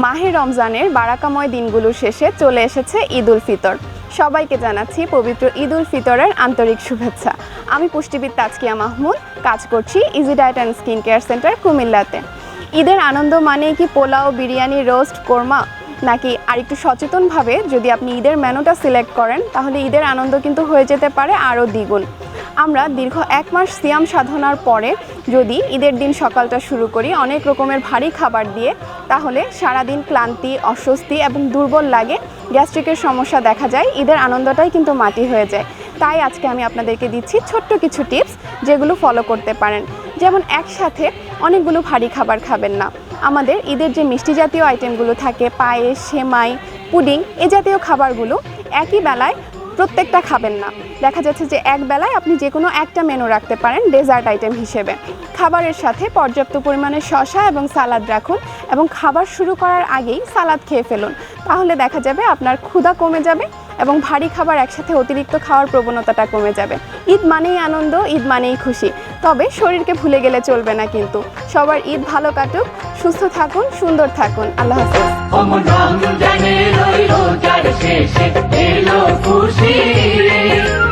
মাহে রমজানের বারাকাময় দিনগুলোর শেষে চলে এসেছে ঈদ উল ফিতর। সবাইকে জানাচ্ছি পবিত্র ঈদ উল ফিতরের আন্তরিক শুভেচ্ছা। আমি পুষ্টিবিদ তাজকিয়া মাহমুদ, কাজ করছি easy diet and skin care centre কুমিল্লাতে। ঈদের আনন্দ মানেই কি পোলাও, বিরিয়ানি, রোস্ট, কোরমা, নাকি আরেকটু সচেতনভাবে যদি আপনি ঈদের মেনুটা সিলেক্ট করেন তাহলে ঈদের আনন্দ কিন্তু হয়ে যেতে পারে আরও দ্বিগুণ। আমরা দীর্ঘ 1 মাস সিয়াম সাধনার পরে যদি ঈদের দিন সকালটা শুরু করি অনেক রকমের ভারী খাবার দিয়ে, তাহলে সারাদিন ক্লান্তি, অস্বস্তি এবং দুর্বল লাগে, গ্যাস্ট্রিকের সমস্যা দেখা যায়, ঈদের আনন্দটাই কিন্তু মাটি হয়ে যায়। তাই আজকে আমি আপনাদেরকে দিচ্ছি ছোট্ট কিছু টিপস যেগুলো ফলো করতে পারেন। যেমন একসাথে অনেকগুলো ভারী খাবার খাবেন না। আমাদের ঈদের যে মিষ্টি জাতীয় আইটেমগুলো থাকে, পায়েস, সেমাই, পুডিং, এ জাতীয় খাবারগুলো একই বেলায় প্রত্যেকটা খাবেন না। দেখা যাচ্ছে যে এক বেলায় আপনি যে কোনো একটা মেনু রাখতে পারেন ডেজার্ট আইটেম হিসেবে। খাবারের সাথে পর্যাপ্ত পরিমাণে শসা এবং সালাদ রাখুন এবং খাবার শুরু করার আগেই সালাদ খেয়ে ফেলুন। তাহলে দেখা যাবে আপনার ক্ষুধা কমে যাবে এবং ভারী খাবার একসাথে অতিরিক্ত খাওয়ার প্রবণতাটা কমে যাবে। ঈদ মানেই আনন্দ, ঈদ মানেই খুশি, তবে শরীরকে ভুলে গেলে চলবে না কিন্তু। সবার ঈদ ভালো কাটুক, সুস্থ থাকুন, সুন্দর থাকুন। আল্লাহ হাফেজ।